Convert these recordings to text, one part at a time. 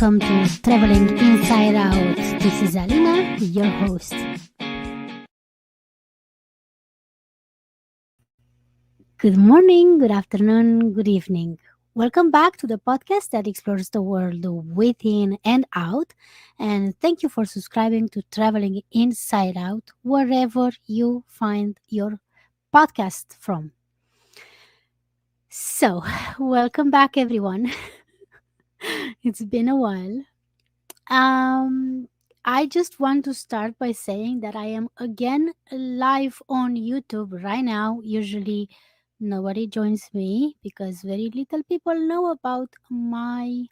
welcome to Traveling Inside Out. This is Alina, your host. Good morning, good afternoon, good evening. Welcome back to the podcast that explores the world within and out. And thank you for subscribing to Traveling Inside Out, wherever you find your podcast from. So, welcome back, everyone. It's been a while. Um, I just want to start by saying that I am again live on YouTube right now. Usually, nobody joins me because very little people know about my,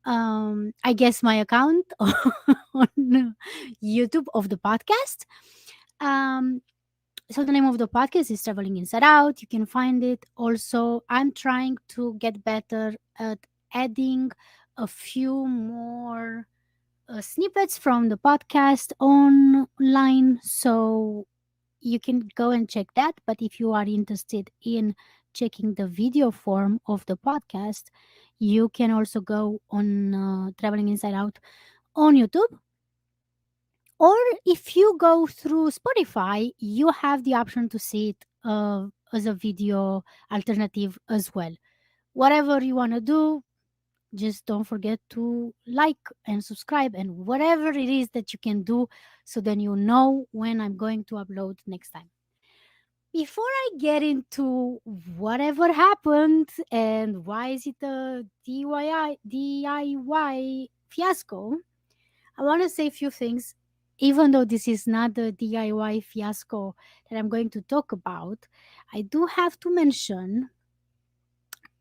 I guess, my account on YouTube of the podcast. Um, so the name of the podcast is Traveling Inside Out. You can find it. Also, I'm trying to get better at adding a few more snippets from the podcast online, so you can go and check that. But if you are interested in checking the video form of the podcast, you can also go on Traveling Inside Out on YouTube. Or if you go through Spotify, you have the option to see it as a video alternative as well. Whatever you want to do, just don't forget to like and subscribe and whatever it is that you can do, so then you know when I'm going to upload next time. Before I get into whatever happened and why is it a DIY fiasco, I want to say a few things. Even though this is not the DIY fiasco that I'm going to talk about, I do have to mention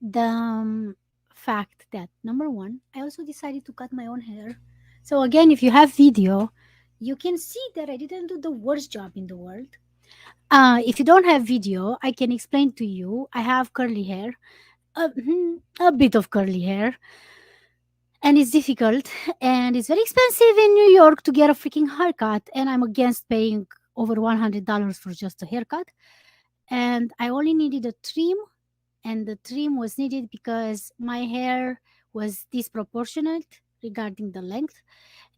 the fact that, number one, I also decided to cut my own hair. So again, if you have video, you can see that I didn't do the worst job in the world. If you don't have video, I can explain to you. I have curly hair, a bit of curly hair, and it's difficult and it's very expensive in New York to get a freaking haircut. And I'm against paying over $100 for just a haircut. And I only needed a trim, and the trim was needed because my hair was disproportionate regarding the length.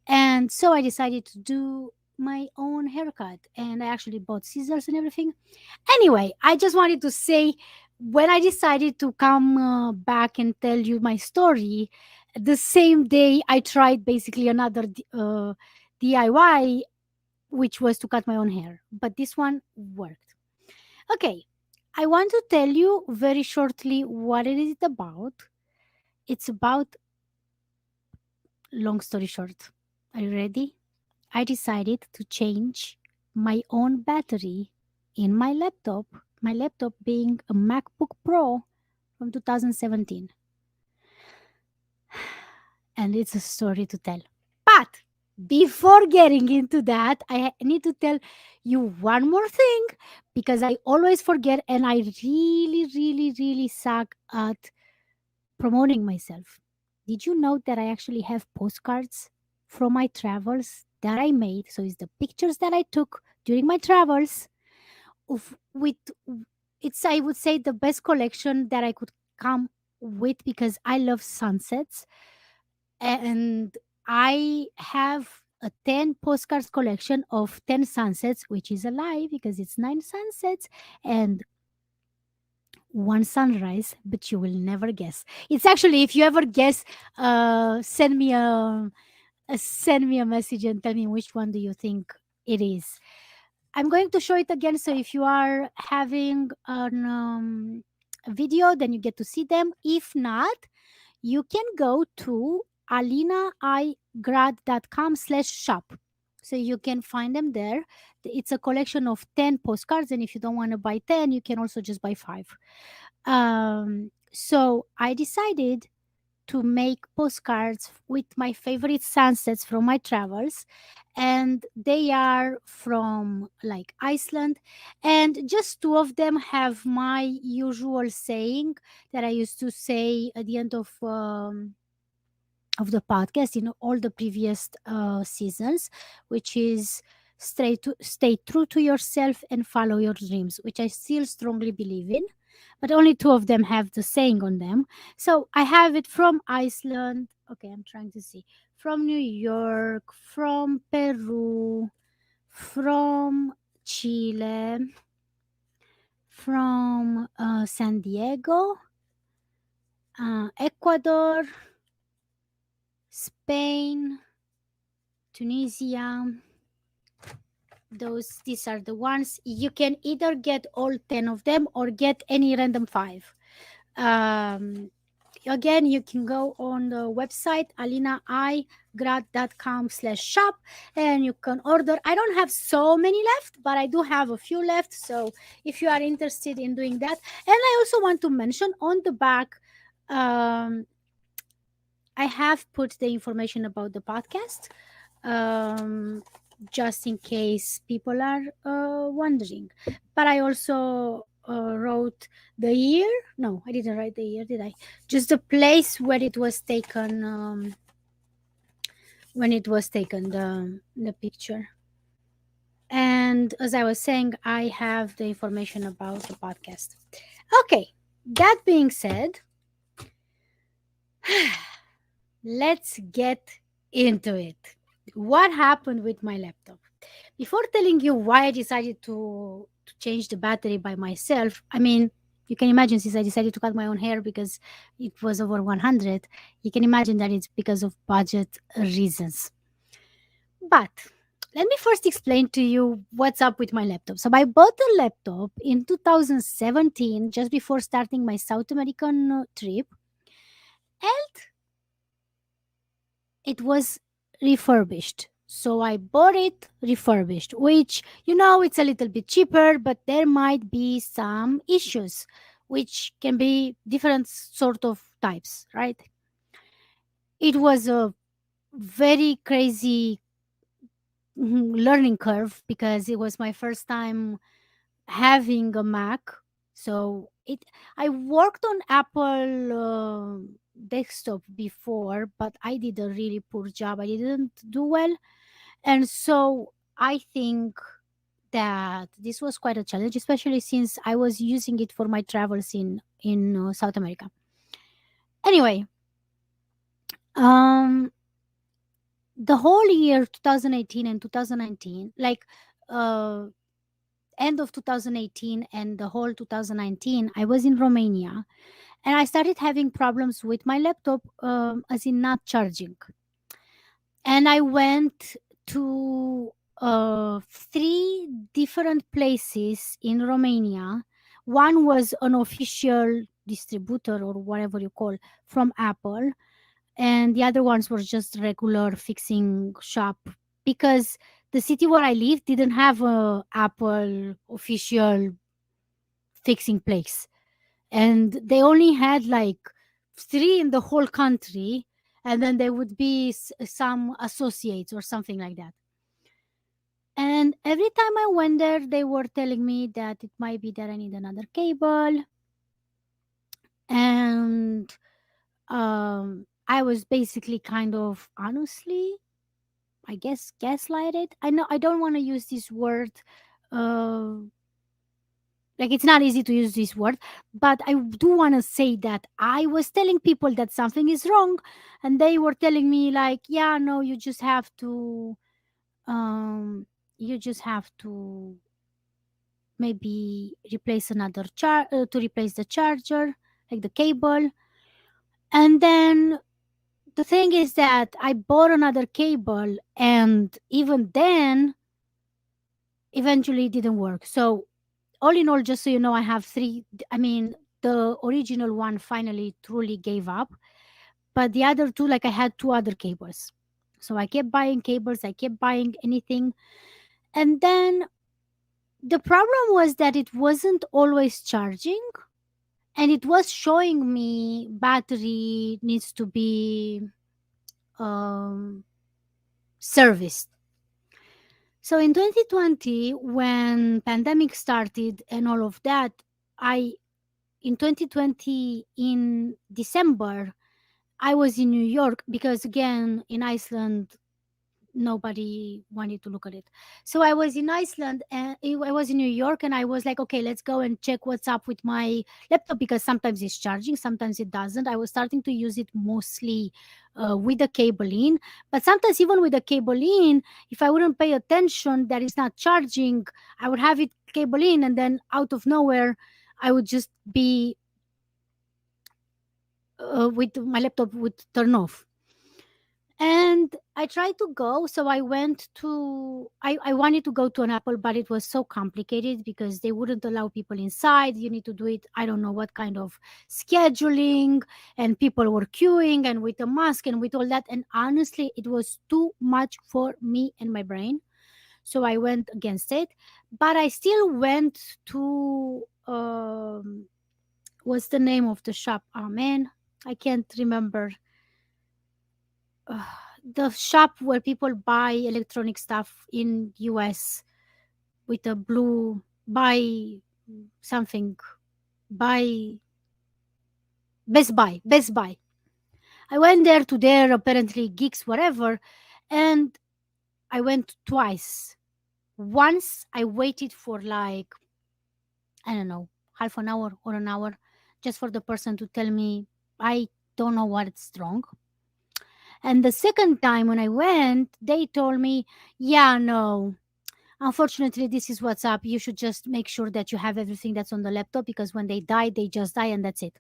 And so I decided to do my own haircut, and I actually bought scissors and everything. Anyway, I just wanted to say, when I decided to come back and tell you my story, the same day I tried basically another DIY, which was to cut my own hair, but this one worked. Okay, I want to tell you very shortly what it is about. It's about, long story short. Are you ready? I decided to change my own battery in my laptop being a MacBook Pro from 2017. And it's a story to tell. But before getting into that, I need to tell you one more thing, because I always forget and I really, really, really suck at promoting myself. Did you know that I actually have postcards from my travels that I made? So it's the pictures that I took during my travels with, it's, I would say, the best collection that I could come with, because I love sunsets. And I have a 10 postcards collection of 10 sunsets, which is a lie because it's 9 sunsets and one sunrise, but you will never guess. It's actually, if you ever guess, send me a message and tell me which one do you think it is. I'm going to show it again, so if you are having a video, then you get to see them. If not, you can go to alinaigrad.com/shop. So you can find them there. It's a collection of 10 postcards, and if you don't want to buy 10, you can also just buy 5. So I decided to make postcards with my favorite sunsets from my travels, and they are from like Iceland, and just 2 of them have my usual saying that I used to say at the end of the podcast in all the previous seasons, which is stay true to yourself and follow your dreams, which I still strongly believe in. But only 2 of them have the saying on them. So I have it from Iceland, Okay, I'm trying to see. From New York, from Peru, from Chile, from San Diego, Ecuador, Spain, Tunisia. These are the ones. You can either get all 10 of them or get any random 5. Um, Again, you can go on the website alinaigrad.com/shop and you can order. I don't have so many left, but I do have a few left. So if you are interested in doing that, and I also want to mention on the back, um, I have put the information about the podcast, um, just in case people are wondering. But I also wrote the year. No, I didn't write the year, did I? Just the place where it was taken, when it was taken, the picture. And as I was saying, I have the information about the podcast. Okay, that being said, let's get into it. What happened with my laptop? Before telling you why I decided to change the battery by myself, I mean, you can imagine, since I decided to cut my own hair because it was over 100, you can imagine that it's because of budget reasons. But let me first explain to you what's up with my laptop. So I bought a laptop in 2017, just before starting my South American trip, and it was refurbished. So I bought it refurbished, which, it's a little bit cheaper, but there might be some issues, which can be different sort of types, right? It was a very crazy learning curve because it was my first time having a Mac. So I worked on Apple desktop before, but I did a really poor job. I didn't do well, and so I think that this was quite a challenge, especially since I was using it for my travels in South America. Anyway, um, the whole year 2018 and 2019, like uh, end of 2018 and the whole 2019, I was in Romania, and I started having problems with my laptop, as in not charging. And I went to 3 different places in Romania. One was an official distributor or whatever you call from Apple, and the other ones were just regular fixing shop because the city where I live didn't have a Apple official fixing place, and they only had like 3 in the whole country, and then there would be some associates or something like that. And every time I went there, they were telling me that it might be that I need another cable, and I was basically kind of, honestly, I guess, gaslighted. I know I don't want to use this word, uh like, it's not easy to use this word, but I do want to say that I was telling people that something is wrong, and they were telling me like, yeah, no, um you just have to maybe replace to replace the charger, like the cable. And then the thing is that I bought another cable, and even then eventually it didn't work. So all in all, just so you know, I have 3. I mean, the original one finally truly gave up, but the other 2, like, I had 2 other cables. So I kept buying cables, I kept buying anything. And then the problem was that it wasn't always charging, and it was showing me battery needs to be um, serviced. So in 2020, when pandemic started and all of that, I in 2020 in December, I was in New York because, again, in Iceland nobody wanted to look at it. So I was in Iceland and I was in New York, and I was like, okay, let's go and check what's up with my laptop, because sometimes it's charging, sometimes it doesn't. I was starting to use it mostly with the cable in, but sometimes even with the cable in, if I wouldn't pay attention that it's not charging, I would have it cable in, and then out of nowhere, I would just be with my laptop would turn off. And I tried to go, so I went to I wanted to go to an Apple, but it was so complicated because they wouldn't allow people inside. You need to do it, I don't know what kind of scheduling, and people were queuing and with a mask and with all that. And honestly, it was too much for me and my brain. So I went against it. But I still went to what's the name of the shop? Oh man, I can't remember. uh, the shop where people buy electronic stuff in US, with a blue buy something, buy Best Buy. I went there to their apparently geeks whatever, and I went twice. Once I waited for like, I don't know, half an hour or an hour, just for the person to tell me I don't know what's wrong. And the second time when I went, they told me, yeah, no, unfortunately, this is what's up. You should just make sure that you have everything that's on the laptop, because when they die, they just die and that's it.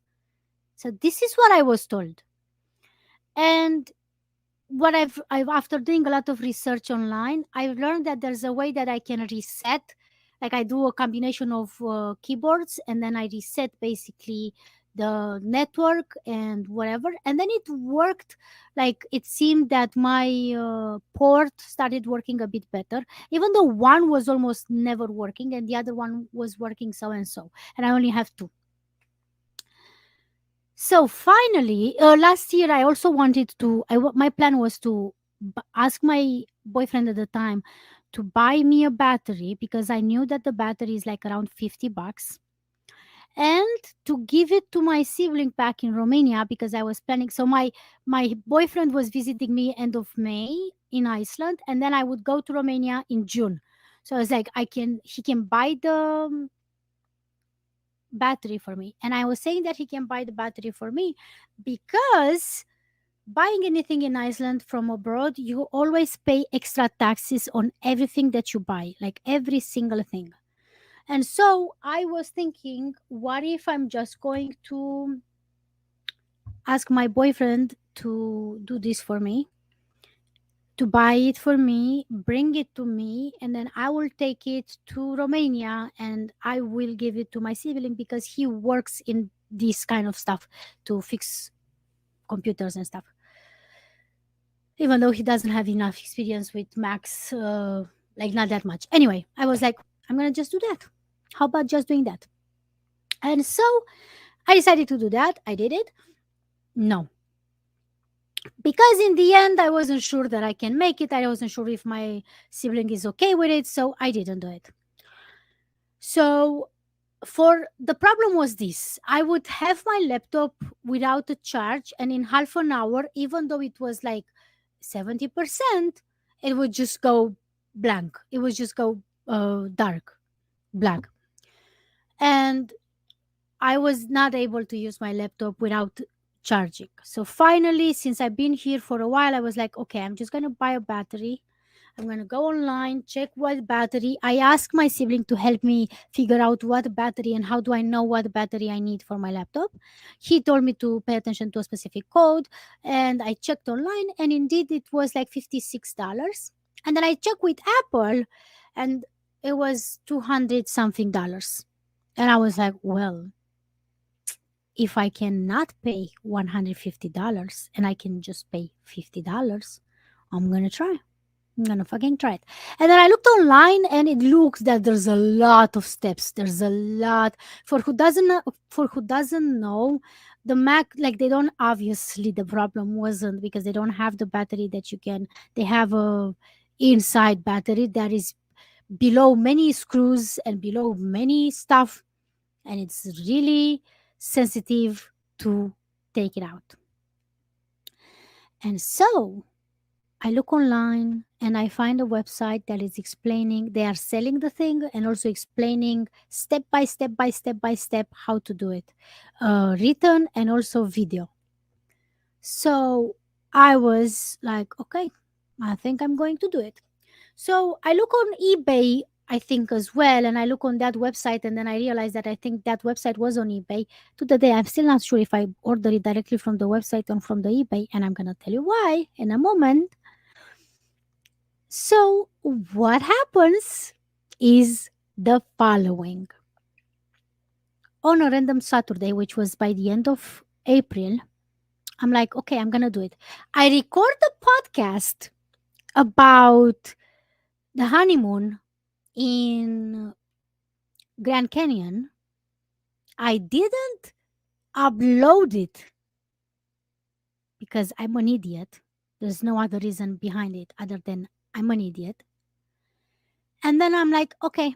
So this is what I was told. And what I've after doing a lot of research online, I've learned that there's a way that I can reset. Like I do a combination of keyboards, and then I reset basically the network and whatever, and then it worked. Like it seemed that my port started working a bit better, even though one was almost never working and the other one was working so and so, and I only have two. So finally, last year I also wanted to. My plan was to ask my boyfriend at the time to buy me a battery, because I knew that the battery is like around $50, and to give it to my sibling back in Romania, because I was planning. So my boyfriend was visiting me end of May in Iceland, and then I would go to Romania in June. So I was like, I can he can buy the battery for me, and I was saying that he can buy the battery for me because buying anything in Iceland from abroad, you always pay extra taxes on everything that you buy, like every single thing. And so I was thinking, what if I'm just going to ask my boyfriend to do this for me, to buy it for me, bring it to me, and then I will take it to Romania and I will give it to my sibling, because he works in this kind of stuff, to fix computers and stuff, even though he doesn't have enough experience with Macs, like not that much. Anyway, I was like, I'm gonna just do that. How about just doing that? And so I decided to do that. I did it. No, because in the end, I wasn't sure that I can make it. I wasn't sure if my sibling is okay with it, so I didn't do it. So for the problem was this: I would have my laptop without a charge, and in half an hour, even though it was like 70%, it would just go blank. It would just go dark, black. And I was not able to use my laptop without charging. So finally, since I've been here for a while, I was like, okay, I'm just going to buy a battery. I'm going to go online, check what battery. I asked my sibling to help me figure out what battery and how do I know what battery I need for my laptop. He told me to pay attention to a specific code, and I checked online, and indeed it was like $56. And then I checked with Apple, and it was 200 something dollars. And I was like, well, if I cannot pay $150 and I can just pay $50, I'm going to try. I'm gonna fucking try it. And then I looked online, and it looks that there's a lot of steps. There's a lot. For who doesn't know, the Mac, like, they don't, obviously the problem wasn't because they don't have the battery that you can. They have a inside battery that is below many screws and below many stuff, and it's really sensitive to take it out. And so I look online and I find a website that is explaining, they are selling the thing and also explaining step by step by step by step how to do it, written and also video. So I was like, okay, I think I'm going to do it. So I look on eBay, I think as well, and I look on that website, and then I realize that I think that website was on eBay. To the day, I'm still not sure if I ordered it directly from the website or from the eBay, and I'm gonna tell you why in a moment. So what happens is the following: on a random Saturday, which was by the end of April, I'm like, okay, I'm gonna do it. I record the podcast about the honeymoon in Grand Canyon. I didn't upload it because I'm an idiot. There's no other reason behind it other than I'm an idiot. And then I'm like, okay,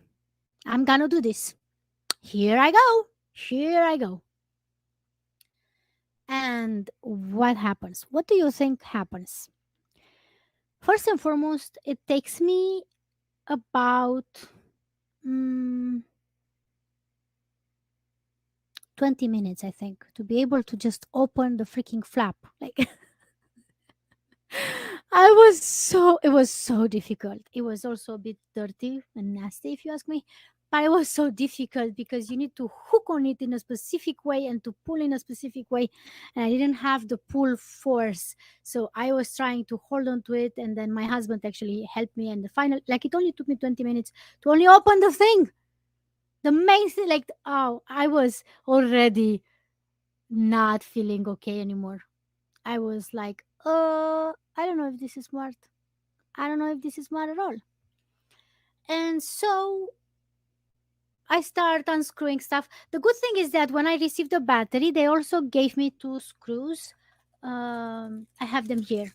I'm gonna do this. Here I go. Here I go. And what happens? What do you think happens? First and foremost, it takes me about mm, 20 minutes, I think, to be able to just open the freaking flap. Like, it was so difficult. It was also a bit dirty and nasty, if you ask me. But it was so difficult because you need to hook on it in a specific way and to pull in a specific way. And I didn't have the pull force. So I was trying to hold on to it. And then my husband actually helped me. And the final, like, it only took me 20 minutes to only open the thing. The main thing, like, oh, I was already not feeling okay anymore. I was like, I don't know if this is smart. I don't know if this is smart at all. And so I start unscrewing stuff. The good thing is that when I received the battery, they also gave me two screws. I have them here.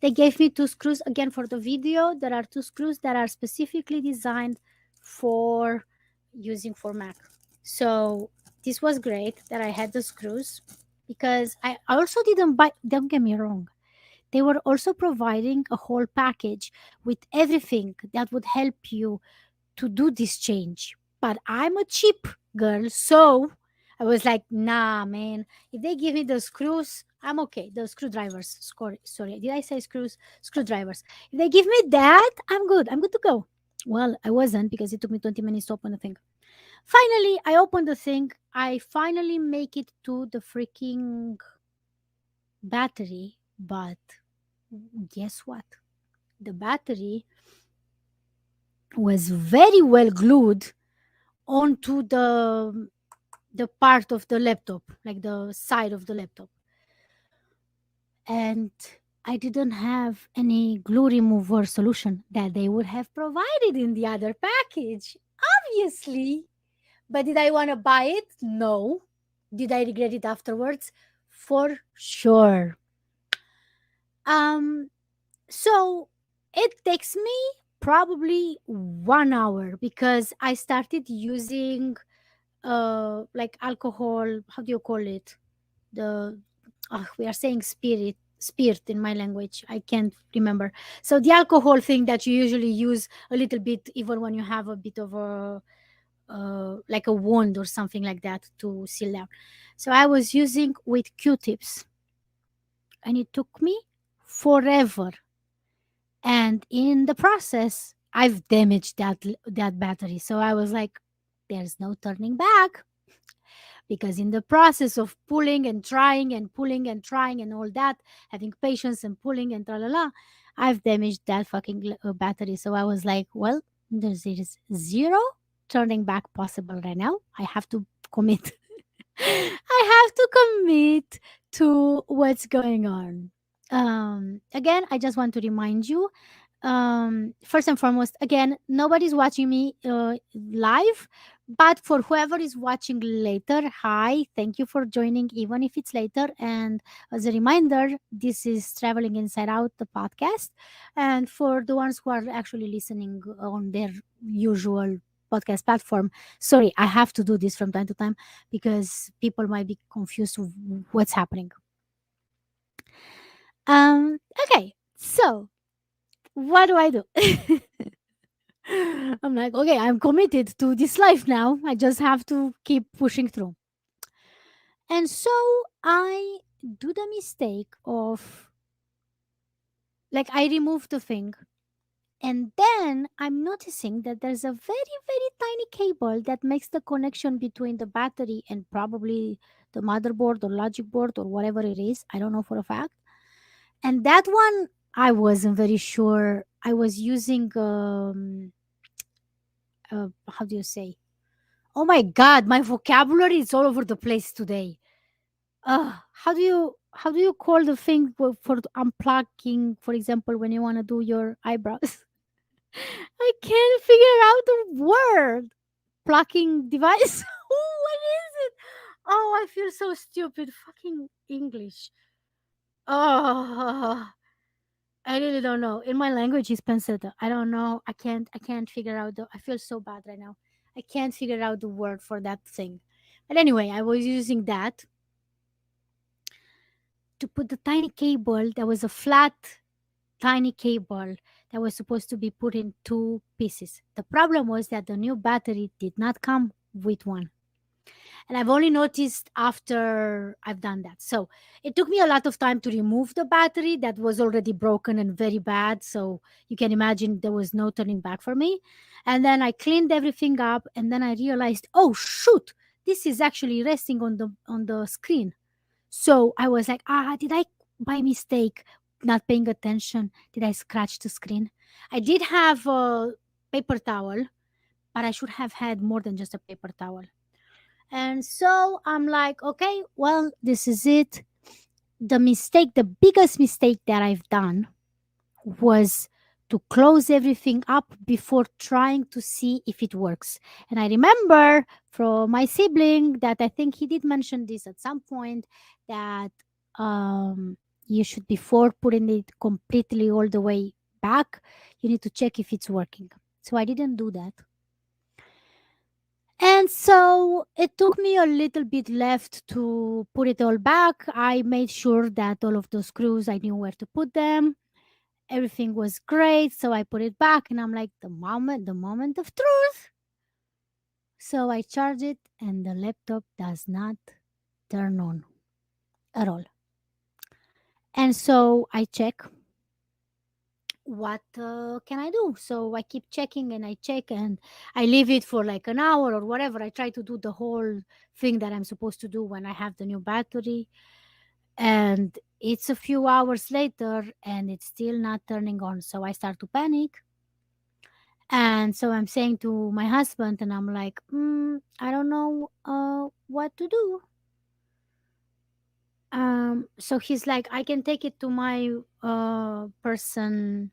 They gave me two screws again for the video. There are two screws that are specifically designed for using for Mac. So this was great that I had the screws because I also didn't buy, don't get me wrong, they were also providing a whole package with everything that would help you to do this change. But I'm a cheap girl, so I was like, nah, man. If they give me the screws, I'm okay. The screwdrivers. Sorry, did I say screws? Screwdrivers. If they give me that, I'm good. I'm good to go. Well, I wasn't because it took me 20 minutes to open the thing. Finally, I opened the thing. I finally make it to the freaking battery, but guess what? The battery was very well glued onto the part of the laptop, like the side of the laptop. And I didn't have any glue remover solution that they would have provided in the other package, obviously. But did I want to buy it? No. Did I regret it afterwards? For sure. Um, so it takes me probably 1 hour because I started using like alcohol, how do you call it, the we are saying spirit in my language, I can't remember. So the alcohol thing that you usually use a little bit even when you have a bit of a like a wound or something like that to seal down. So I was using with Q-tips and it took me forever, and in the process I've damaged that battery. So I was like, there's no turning back, because in the process of pulling and trying and pulling and trying and all that, having patience and pulling and tra la la, I've damaged that fucking battery. So I was like, well, there is zero turning back possible right now. I have to commit. I have to commit to what's going on. Again, I just want to remind you, first and foremost, again, nobody's watching me live, but for whoever is watching later, hi, thank you for joining even if it's later. And as a reminder, this is Traveling Inside Out, the podcast, and for the ones who are actually listening on their usual podcast platform, sorry, I have to do this from time to time because people might be confused what's happening. Okay, So, what do I do? I'm like, okay, I'm committed to this life now. I just have to keep pushing through. And so I do the mistake of, like, I remove the thing. And then I'm noticing that there's a very, very tiny cable that makes the connection between the battery and probably the motherboard or logic board or whatever it is. I don't know for a fact. And that one, I wasn't very sure. I was using, how do you say? Oh my God, my vocabulary is all over the place today. How do you call the thing for unplugging, for example, when you want to do your eyebrows? I can't figure out the word. Plucking device. What is it? Oh, I feel so stupid. Fucking English. Oh, I really don't know. In my language is penseta. I don't know. I can't figure out the I feel so bad right now. I can't figure out the word for that thing. But anyway, I was using that to put the tiny cable. There was a flat tiny cable that was supposed to be put in two pieces. The problem was that the new battery did not come with one. And I've only noticed after I've done that. So it took me a lot of time to remove the battery that was already broken and very bad. So you can imagine there was no turning back for me. And then I cleaned everything up, and then I realized, oh shoot, this is actually resting on the screen. So I was like, did I by mistake not paying attention? Did I scratch the screen? I did have a paper towel, but I should have had more than just a paper towel. And so I'm like, okay, well, this is it. The biggest mistake that I've done was to close everything up before trying to see if it works. And I remember from my sibling that I think he did mention this at some point that you should, before putting it completely all the way back, you need to check if it's working. So I didn't do that. And so it took me a little bit left to put it all back. I made sure that all of the screws, I knew where to put them. Everything was great. So I put it back, and I'm like, the moment of truth. So I charge it, and the laptop does not turn on at all. And so I check, what can I do? So I keep checking and I check, and I leave it for like an hour or whatever. I try to do the whole thing that I'm supposed to do when I have the new battery. And it's a few hours later and it's still not turning on. So I start to panic. And so I'm saying to my husband, and I'm like, I don't know what to do. So he's like, I can take it to my person.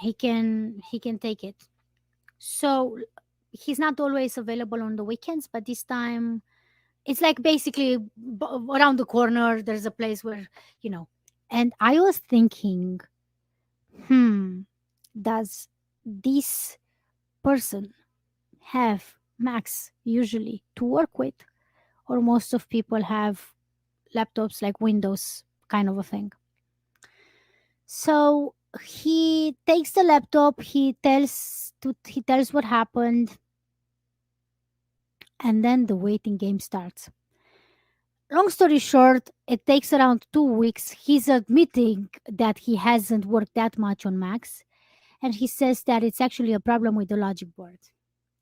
He can take it. So he's not always available on the weekends, but this time it's like basically around the corner. There's a place where, you know. And I was thinking, hmm, does this person have Macs usually to work with, or most of people have laptops like Windows kind of a thing? So he takes the laptop, he tells what happened, and then the waiting game starts. Long story short, it takes around 2 weeks. He's admitting that he hasn't worked that much on Macs, and he says that it's actually a problem with the logic board.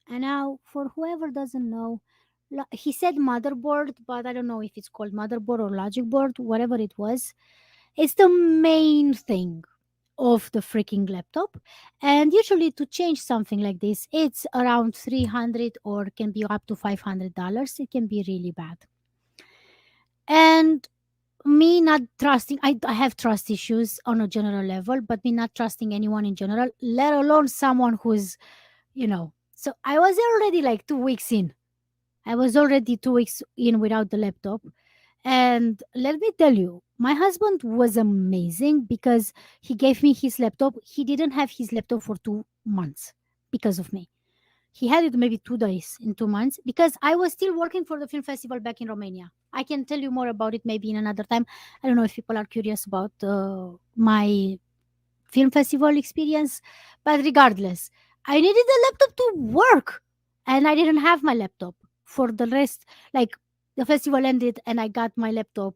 And now, for whoever doesn't know, he said motherboard, but I don't know if it's called motherboard or logic board, whatever it was. It's the main thing of the freaking laptop. And usually, to change something like this, it's around 300 or can be up to $500. It can be really bad. And me not trusting, I have trust issues on a general level, but me not trusting anyone in general, let alone someone who's, so I was already like 2 weeks in. I was already 2 weeks in without the laptop. And let me tell you, my husband was amazing because he gave me his laptop. He didn't have his laptop for 2 months because of me. He had it maybe 2 days in 2 months because I was still working for the film festival back in Romania. I can tell you more about it maybe in another time. I don't know if people are curious about my film festival experience, but regardless, I needed a laptop to work, and I didn't have my laptop for the rest. Like, the festival ended, and I got my laptop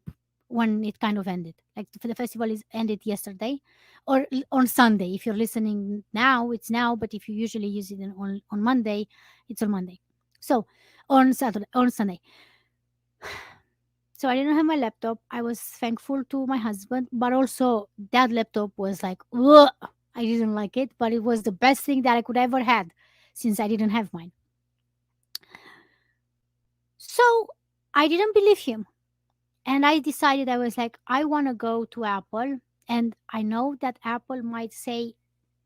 when it kind of ended. Like, the festival is ended yesterday, or on Sunday. If you're listening now, it's now. But if you usually use it on Monday, it's on Monday. So on Sunday. So I didn't have my laptop. I was thankful to my husband, but also that laptop was like, ugh, I didn't like it, but it was the best thing that I could ever had since I didn't have mine. So I didn't believe him. And I decided, I was like, I want to go to Apple. And I know that Apple might say,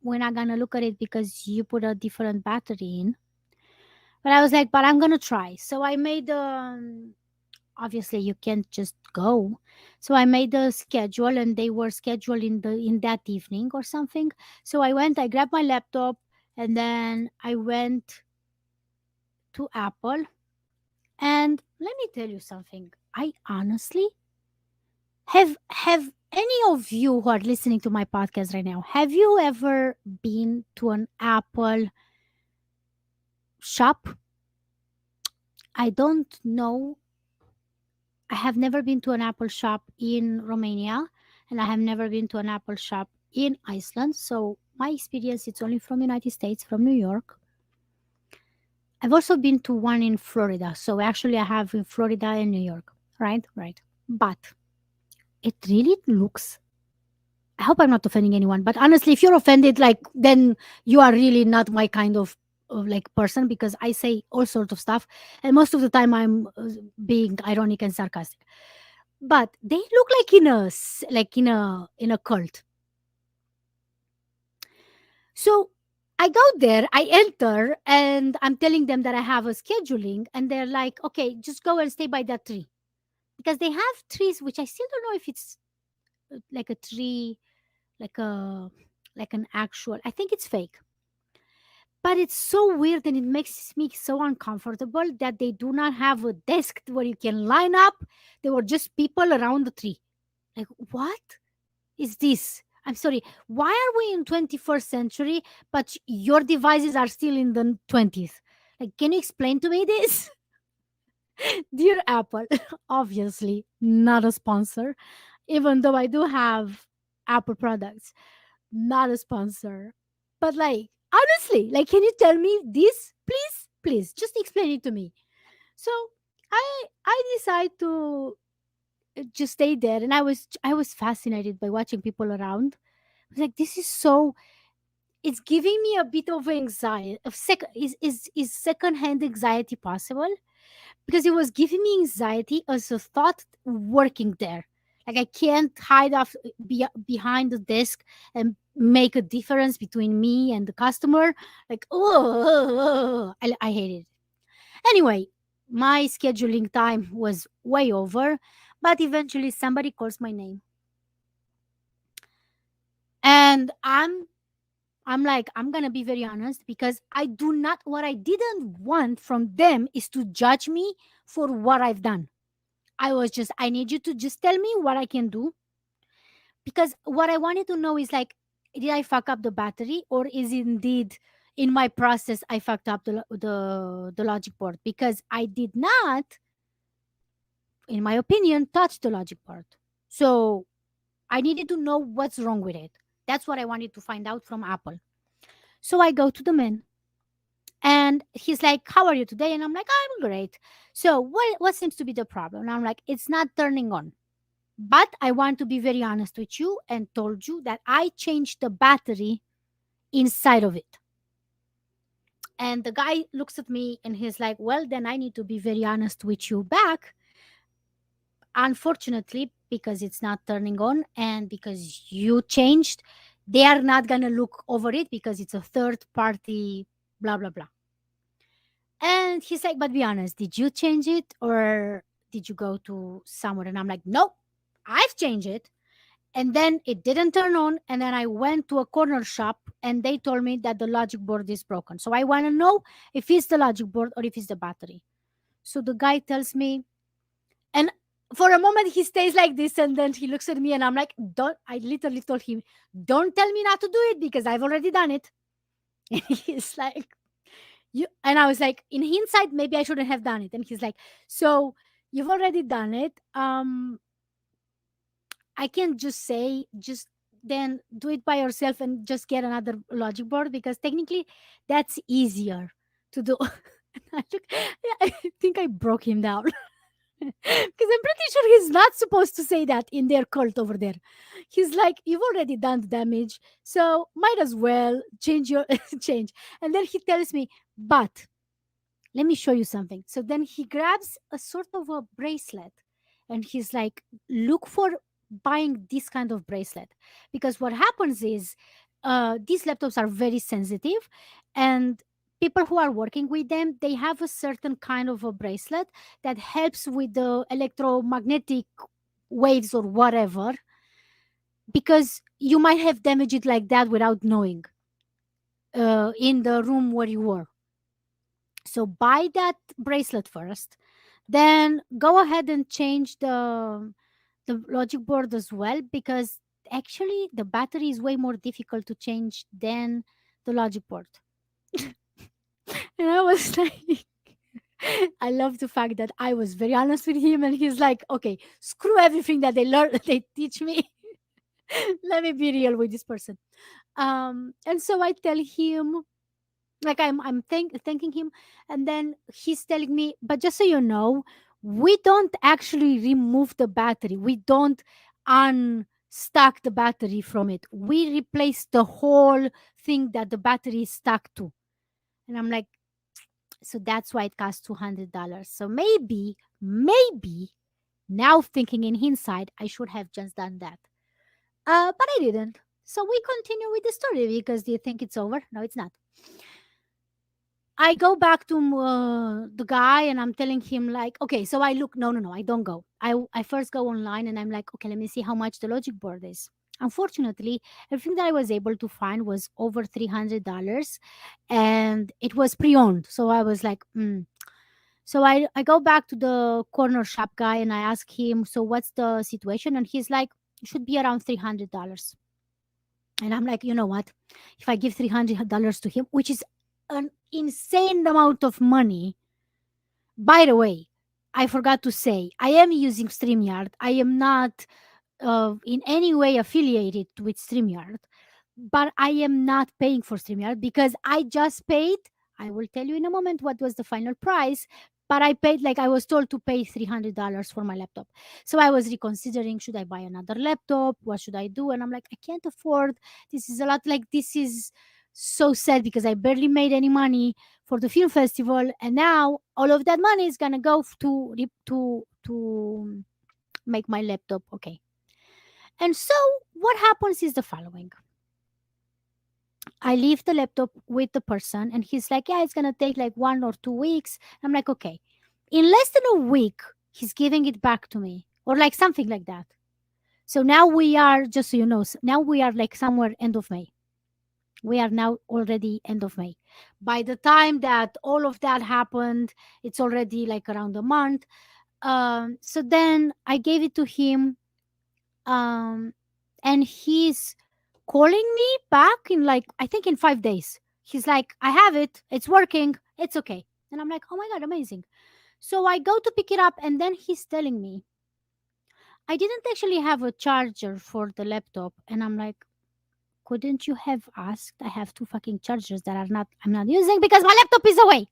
we're not going to look at it because you put a different battery in. But I was like, but I'm going to try. So I made obviously you can't just go, so I made a schedule, and they were scheduled in that evening or something. So I went, I grabbed my laptop, and then I went to Apple. And let me tell you something, I honestly have any of you who are listening to my podcast right now, have you ever been to an Apple shop? I don't know. I have never been to an Apple shop in Romania, and I have never been to an Apple shop in Iceland. So my experience it's only from United States, from New York. I've also been to one in Florida. So actually I have in Florida and New York. Right? Right. But it really looks, I hope I'm not offending anyone, but honestly, if you're offended, like, then you are really not my kind of like person, because I say all sorts of stuff, and most of the time I'm being ironic and sarcastic. But they look like like in a cult. So I go there, I enter, and I'm telling them that I have a scheduling, and they're like, okay, just go and stay by that tree, because they have trees which I still don't know if it's like a tree, like a like an actual, I think it's fake. But it's so weird, and it makes me so uncomfortable that they do not have a desk where you can line up. There were just people around the tree. Like, what is this? I'm sorry. Why are we in 21st century, but your devices are still in the 20th? Like, can you explain to me this? Dear Apple, obviously not a sponsor, even though I do have Apple products, not a sponsor. But like, honestly, like, can you tell me this, please? Please, just explain it to me. So I decide to just stay there, and I was fascinated by watching people around. I was like, this is so, it's giving me a bit of anxiety of is secondhand anxiety possible, because it was giving me anxiety as a thought working there. Like, I can't hide behind the desk and make a difference between me and the customer. Like, oh, I hate it. Anyway, my scheduling time was way over, but eventually somebody calls my name, and I'm like, I'm gonna be very honest, because I do not, what I didn't want from them is to judge me for what I've done. I need you to just tell me what I can do, because what I wanted to know is like, did I fuck up the battery, or is indeed in my process I fucked up the logic board, because I did not, in my opinion, touch the logic board. So I needed to know what's wrong with it. That's what I wanted to find out from Apple. So I go to the man, and he's like, how are you today? And I'm like, I'm great. So what seems to be the problem? And I'm like, it's not turning on. But I want to be very honest with you and told you that I changed the battery inside of it. And the guy looks at me and he's like, well, then I need to be very honest with you back. Unfortunately, because it's not turning on and because you changed, they are not going to look over it because it's a third party, blah, blah, blah. And he's like, but be honest, did you change it or did you go to somewhere? And I'm like, nope, I've changed it. And then it didn't turn on, and then I went to a corner shop and they told me that the logic board is broken. So I want to know if it's the logic board or if it's the battery. So the guy tells me, and for a moment he stays like this, and then he looks at me and I'm like, don't, I literally told him, don't tell me not to do it because I've already done it. And he's like, you, and I was like, in hindsight maybe I shouldn't have done it. And he's like, so you've already done it, I can't just say, just then do it by yourself and just get another logic board because technically that's easier to do. I think I broke him down. Because I'm pretty sure he's not supposed to say that in their cult over there. He's like, you've already done the damage, so might as well change your change. And then he tells me, but let me show you something. So then he grabs a sort of a bracelet and he's like, look for buying this kind of bracelet. Because what happens is these laptops are very sensitive, and people who are working with them, they have a certain kind of a bracelet that helps with the electromagnetic waves or whatever, because you might have damaged it like that without knowing in the room where you were. So buy that bracelet first, then go ahead and change the logic board as well, because actually the battery is way more difficult to change than the logic board. And I was like, I love the fact that I was very honest with him, and he's like, okay, screw everything that they learn, they teach me. Let me be real with this person. And so I tell him, like thanking him, and then he's telling me, but just so you know, we don't actually remove the battery, we don't unstuck the battery from it, we replace the whole thing that the battery is stuck to. And I'm like, so that's why it costs $200. So maybe now thinking in hindsight, I should have just done that, but I didn't. So we continue with the story, because do you think it's over? No, it's not. I go back to the guy and I'm telling him like, okay, so I look, no, I don't go. I first go online and I'm like, okay, let me see how much the logic board is. Unfortunately, everything that I was able to find was over $300, and it was pre-owned. So I was like, So I go back to the corner shop guy and I ask him, so what's the situation? And he's like, it should be around $300. And I'm like, you know what? If I give $300 to him, which is an insane amount of money. By the way, I forgot to say, I am using StreamYard. I am not in any way affiliated with StreamYard, but I am not paying for StreamYard because I just paid. I will tell you in a moment what was the final price, but I paid, like I was told to pay $300 for my laptop. So I was reconsidering, should I buy another laptop? What should I do? And I'm like, I can't afford. This is a lot. Like, this is so sad because I barely made any money for the film festival, and now all of that money is gonna go to make my laptop okay. And so what happens is the following. I leave the laptop with the person and he's like, yeah, it's gonna take like 1 or 2 weeks. I'm like, okay. In less than a week, he's giving it back to me, or like something like that. So now we are, just so you know, now we are like somewhere end of May. We are now already end of May. By the time that all of that happened, it's already like around a month. So then I gave it to him, um, and he's calling me back in like, I think in 5 days. He's like, I have it, it's working, it's okay. And I'm like, oh my god, amazing. So I go to pick it up, and then he's telling me, I didn't actually have a charger for the laptop. And I'm like, couldn't you have asked? I have two fucking chargers that I'm not using because my laptop is away.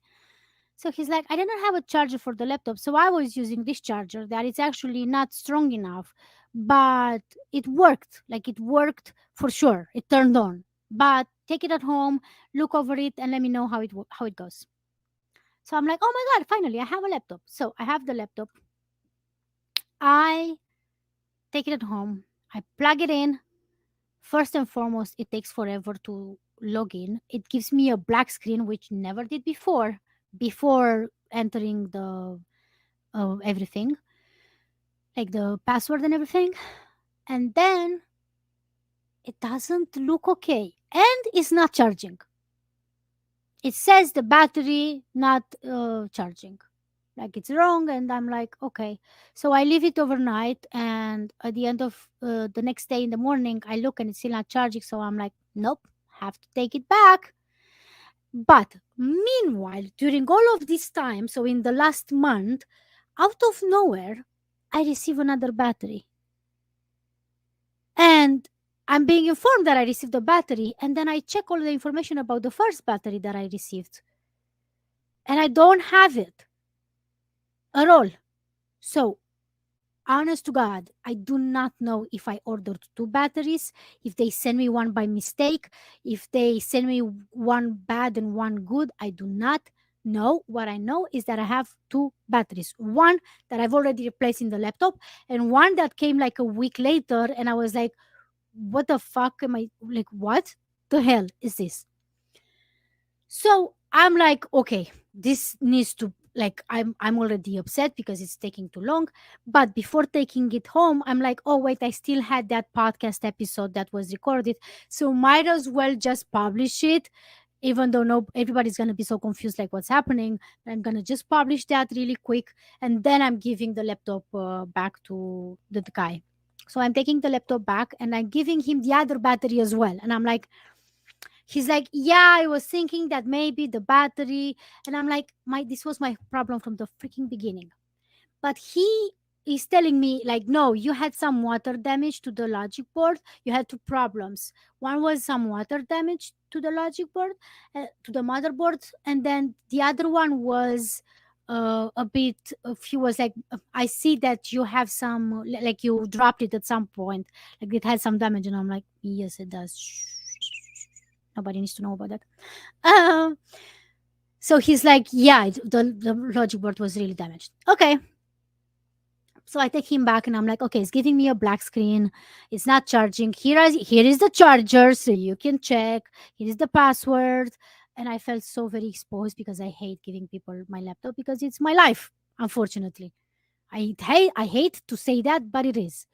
So he's like, I didn't have a charger for the laptop, so I was using this charger that is actually not strong enough, but it worked. Like, it worked for sure. It turned on. But take it at home, look over it, and let me know how it goes. So I'm like, oh my god, finally I have a laptop. So I have the laptop. I take it at home. I plug it in. First and foremost, it takes forever to log in. It gives me a black screen, which never did before entering the everything, like the password and everything. And then it doesn't look okay and it's not charging. It says the battery not charging, like it's wrong. And I'm like, okay. So I leave it overnight, and at the end of the next day in the morning, I look and it's still not charging. So I'm like, nope, have to take it back. But meanwhile, during all of this time, so in the last month, out of nowhere, I receive another battery. And I'm being informed that I received a battery, and then I check all the information about the first battery that I received, and I don't have it at all. So, honest to God, I do not know if I ordered two batteries, if they send me one by mistake, if they send me one bad and one good. I do not know. What I know is that I have two batteries, one that I've already replaced in the laptop, and one that came like a week later. And I was like, what the fuck am I like? What the hell is this? So I'm like, okay, this needs to, like, I'm already upset because it's taking too long. But before taking it home, I'm like, oh wait, I still had that podcast episode that was recorded, so might as well just publish it, even though no everybody's gonna be so confused like what's happening. I'm gonna just publish that really quick, and then I'm giving the laptop back to the guy. So I'm taking the laptop back and I'm giving him the other battery as well. And I'm like, he's like, yeah, I was thinking that maybe the battery. And I'm like, my this was my problem from the freaking beginning. But he is telling me like, no, you had some water damage to the logic board. You had two problems. One was some water damage to the logic board, to the motherboard, and then the other one was a bit he was like, I see that you have some, like you dropped it at some point, like it had some damage. And I'm like, yes, it does. Nobody needs to know about that. um so he's like, yeah, the logic board was really damaged. Okay. So I take him back and I'm like, okay, it's giving me a black screen. It's not charging. Here is the charger so you can check. Here is the password. And I felt so very exposed because I hate giving people my laptop because it's my life, unfortunately. I hate to say that, but it is.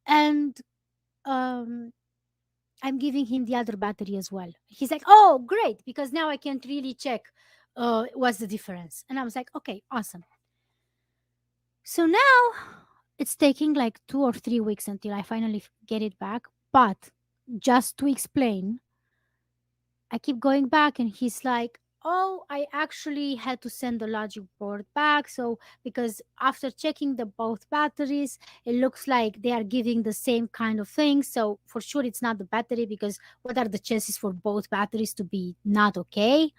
And um I'm giving him the other battery as well. He's like, oh, great, because now I can't really check what's the difference. And I was like, okay, awesome. So now it's taking like 2 or 3 weeks until I finally get it back. But just to explain, I keep going back and he's like, oh, I actually had to send the logic board back. So, because after checking the both batteries, it looks like they are giving the same kind of thing. So, for sure, it's not the battery, because what are the chances for both batteries to be not okay?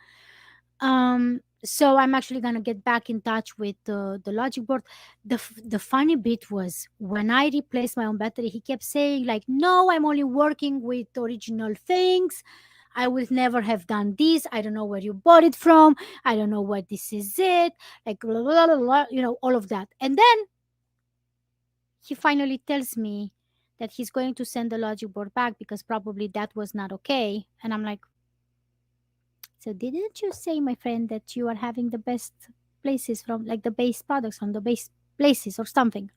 So I'm actually gonna get back in touch with the logic board. The funny bit was when I replaced my own battery, he kept saying like, no, I'm only working with original things. I will never have done this. I don't know where you bought it from. I don't know what this is it. Like blah, blah, blah, blah, all of that. And then he finally tells me that he's going to send the logic board back because probably that was not okay. And I'm like, so didn't you say, my friend, that you are having the best places from, like, the base products from the base places or something?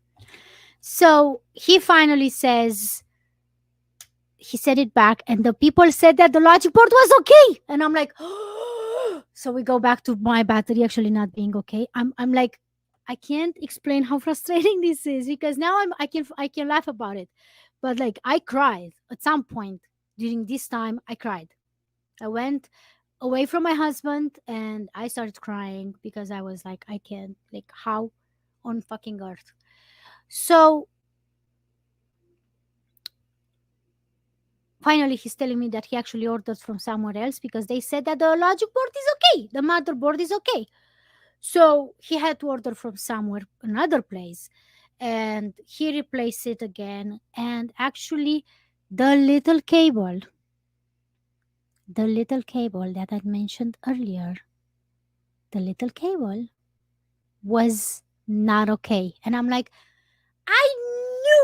So he finally says, he said it back, and the people said that the logic board was okay. And I'm like, so we go back to my battery actually not being okay. I'm like, I can't explain how frustrating this is, because now I can laugh about it. But like, I cried at some point during this time. I cried. I went away from my husband and I started crying because I was like, I can't, like, how on fucking earth? So finally, he's telling me that he actually ordered from somewhere else because they said that the logic board is okay, the motherboard is okay. So he had to order from somewhere, another place, and he replaced it again. And actually, the little cable, the little cable that I mentioned earlier, the little cable was not okay. And I'm like, I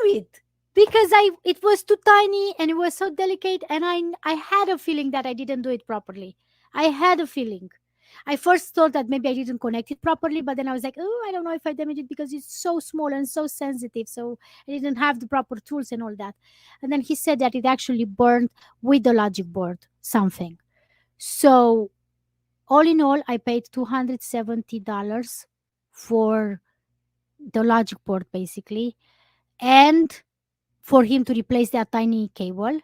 knew it, because it was too tiny and it was so delicate, and I had a feeling that I didn't do it properly. I had a feeling. I first thought that maybe I didn't connect it properly, but then I was like, oh, I don't know if I damaged it because it's so small and so sensitive. So I didn't have the proper tools and all that. And then he said that it actually burned with the logic board something. So all in all, I paid $270 for the logic board basically, and for him to replace that tiny cable.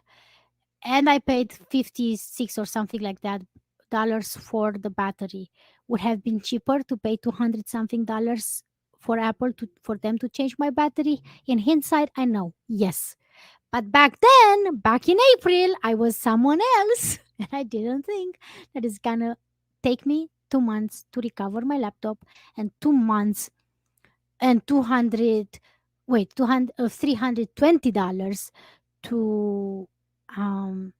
And I paid 56 or something like that dollars for the battery. Would have been cheaper to pay 200 something dollars for Apple to for them to change my battery. In hindsight, I know, yes. But back then, back in April, I was someone else, and I didn't think that it's gonna take me 2 months to recover my laptop, and 2 months and 200 wait 200 $320 to um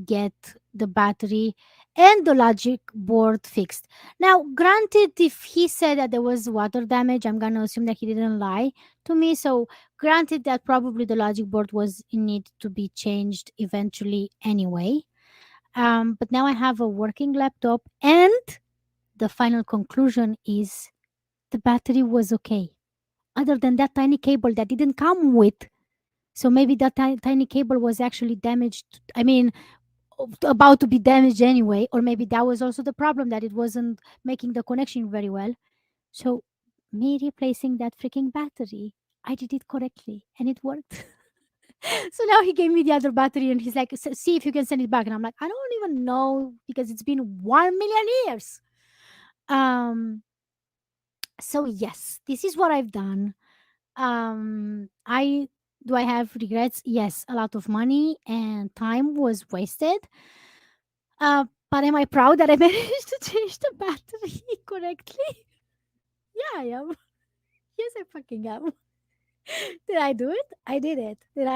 get the battery and the logic board fixed. Now, granted, if he said that there was water damage, I'm gonna assume that he didn't lie to me. So, granted that probably the logic board was in need to be changed eventually anyway. But now I have a working laptop, and the final conclusion is the battery was okay. Other than that tiny cable that didn't come with, so maybe that tiny cable was actually damaged. I mean, about to be damaged anyway, or maybe that was also the problem, that it wasn't making the connection very well. So me replacing that freaking battery, I did it correctly and it worked. So now he gave me the other battery and he's like, See if you can send it back." And I'm like, I don't even know because it's been 1 million years. Um so yes, this is what I've done. I Do I have regrets? Yes, a lot of money and time was wasted. But am I proud that I managed to change the battery correctly? Yeah, I am. Yes, I fucking am. Did I do it? I did it. Did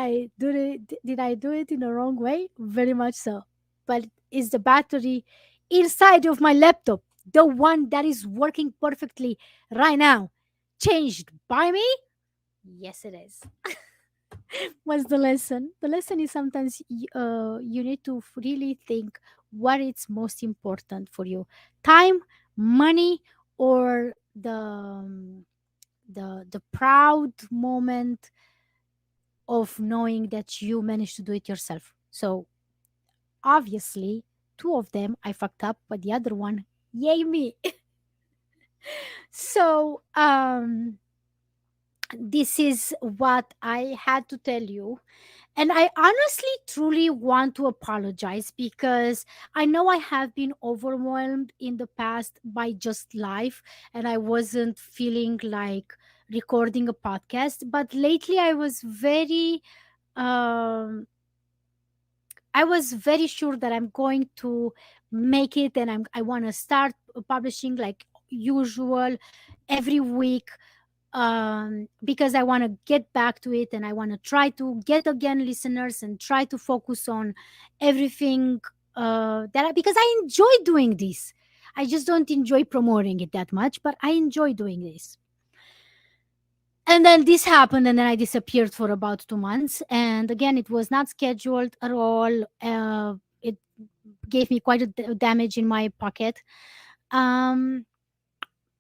I do it in the wrong way? Very much so. But is the battery inside of my laptop, the one that is working perfectly right now, changed by me? Yes, it is. What's the lesson? The lesson is sometimes you need to really think what is most important for you: time, money, or the proud moment of knowing that you managed to do it yourself. So obviously, two of them I fucked up, but the other one, yay me. So this is what I had to tell you. And I honestly, truly want to apologize because I know I have been overwhelmed in the past by just life and I wasn't feeling like recording a podcast. But lately, um, I was very sure that I'm going to make it, and I want to start publishing like usual every week, because I want to get back to it and I want to try to get again listeners and try to focus on everything, because I enjoy doing this. I just don't enjoy promoting it that much, but I enjoy doing this. And then this happened, and then I disappeared for about 2 months. And again, it was not scheduled at all. It gave me quite a damage in my pocket. Um,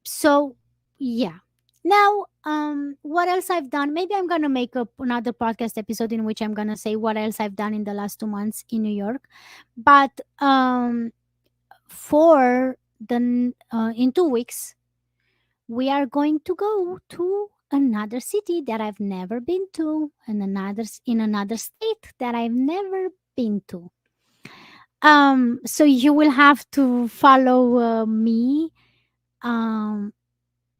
so yeah. Now, what else I've done? Maybe I'm gonna make up another podcast episode in which I'm gonna say what else I've done in the last 2 months in New York. But for in 2 weeks, we are going to go to another city that I've never been to, and in another state that I've never been to. So you will have to follow me. Um,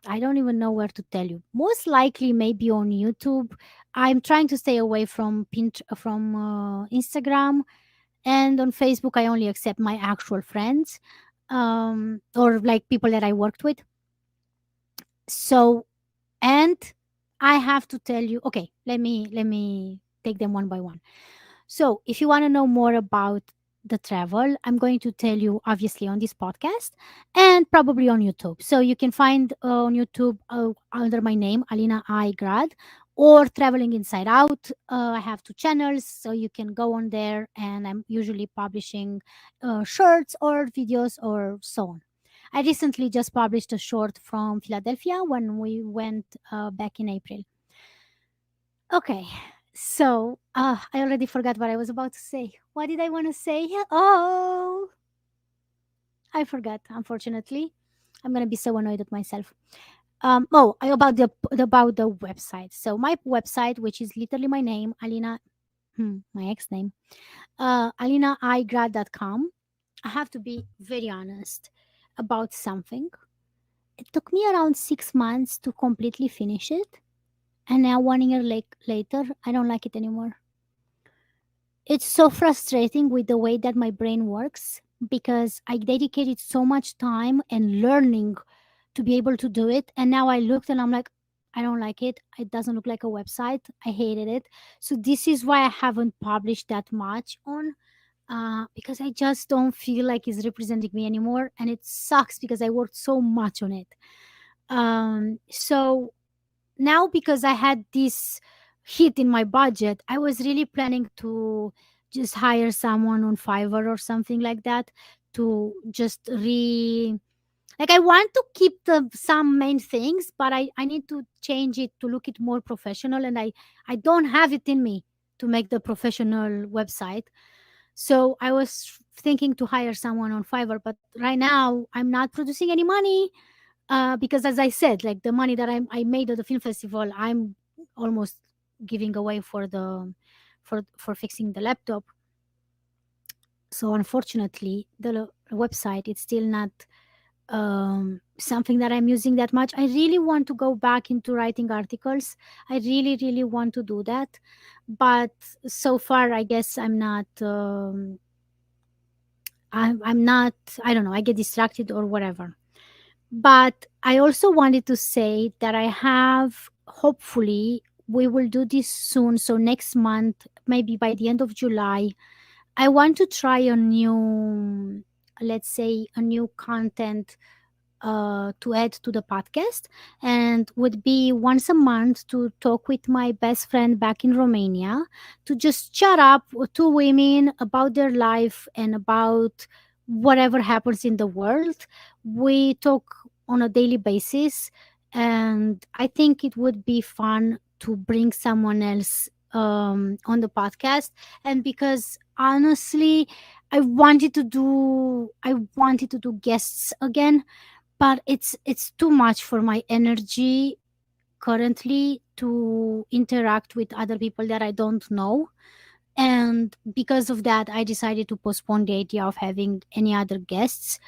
I don't even know where to tell you. Most likely, maybe on YouTube. I'm trying to stay away from Instagram, and on Facebook, I only accept my actual friends, or like people that I worked with. So, and I have to tell you. Okay, let me take them one by one. So, if you want to know more about the travel, I'm going to tell you obviously on this podcast and probably on YouTube. So, you can find on YouTube under my name, Alina I Grad, or Traveling Inside Out. I have two channels, so you can go on there, and I'm usually publishing shorts or videos or so on. I recently just published a short from Philadelphia when we went back in April. Okay, so I already forgot what I was about to say. What did I want to say? Oh, I forgot. Unfortunately, I'm gonna be so annoyed at myself. About the website. So my website, which is literally my name, Alina, my ex name, alinaigrad.com. I have to be very honest about something. It took me around 6 months to completely finish it, and now 1 year later, I don't like it anymore. It's so frustrating with the way that my brain works because I dedicated so much time and learning to be able to do it. And now I looked and I'm like, I don't like it. It doesn't look like a website. I hated it. So this is why I haven't published that much on because I just don't feel like it's representing me anymore. And it sucks because I worked so much on it. So now because I had this hit in my budget, I was really planning to just hire someone on Fiverr or something like that to just like I want to keep the some main things, but I need to change it to look it more professional, and I don't have it in me to make the professional website. So I was thinking to hire someone on Fiverr, but right now I'm not producing any money because, as I said, like the money that I made at the film festival, I'm almost giving away for the for fixing the laptop. So unfortunately, the website it's still not something that I'm using that much. I really want to go back into writing articles. I really, really want to do that, but so far, I guess I'm not. I'm not. I don't know. I get distracted or whatever. But I also wanted to say that I have. Hopefully, we will do this soon. So next month, maybe by the end of July, I want to try a new, let's say, a new content to add to the podcast, and would be once a month to talk with my best friend back in Romania to just chat up with two women about their life and about whatever happens in the world. We talk on a daily basis, and I think it would be fun to bring someone else on the podcast. And because honestly, I wanted to do guests again, but it's too much for my energy currently to interact with other people that I don't know. And because of that, I decided to postpone the idea of having any other guests.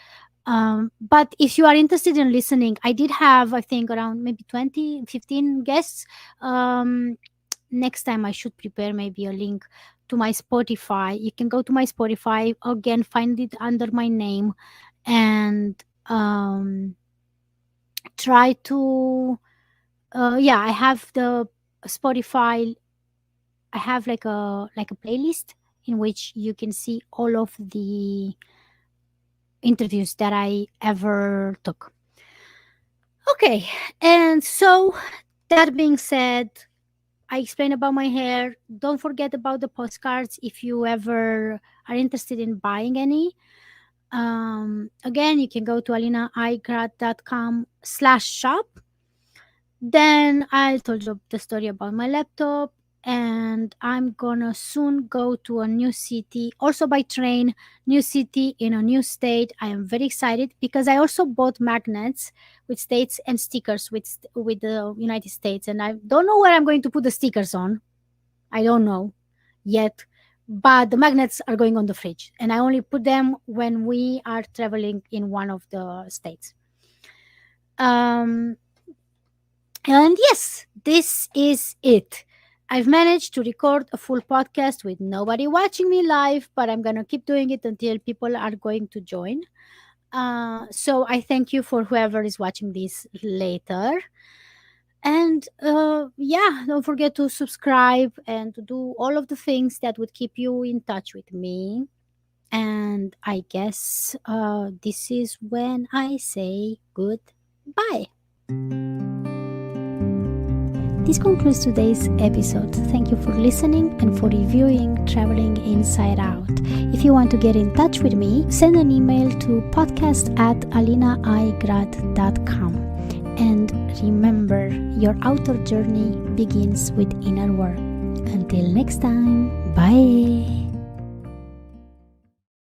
But if you are interested in listening, I did have, I think, around maybe 20, 15 guests. Next time I should prepare maybe a link to my Spotify. You can go to my Spotify again, find it under my name, and try to yeah, I have the Spotify. I have like a playlist in which you can see all of the interviews that I ever took. Okay, and so that being said, I explained about my hair. Don't forget about the postcards if you ever are interested in buying any. Again, you can go to alinaigrad.com/shop. Then I told you the story about my laptop, and I'm gonna soon go to a new city, also by train, new city in a new state. I am very excited because I also bought magnets with states and stickers with the United States, and I don't know where I'm going to put the stickers on. I don't know yet, but the magnets are going on the fridge, and I only put them when we are traveling in one of the states. Um, and yes, this is it. I've managed to record a full podcast with nobody watching me live, but I'm going to keep doing it until people are going to join. So I thank you for whoever is watching this later. And yeah, don't forget to subscribe and to do all of the things that would keep you in touch with me. And I guess this is when I say goodbye. This concludes today's episode. Thank you for listening and for reviewing Traveling Inside Out. If If you want to get in touch with me, send an email to podcast@alinaigrad.com. And remember, your outer journey begins with inner work. Until next time, bye.